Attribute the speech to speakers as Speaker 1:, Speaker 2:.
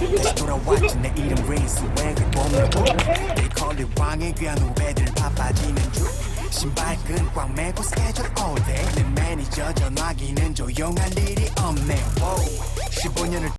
Speaker 1: 다시 돌아왔지 내 이름 레이스 왜 봄을 They call it 왕의 귀한 후배들 바빠지는 중 신발끈 꽉 매고 스케줄 all day 내 매니저 전화기는 조용할 일이 없네 15년을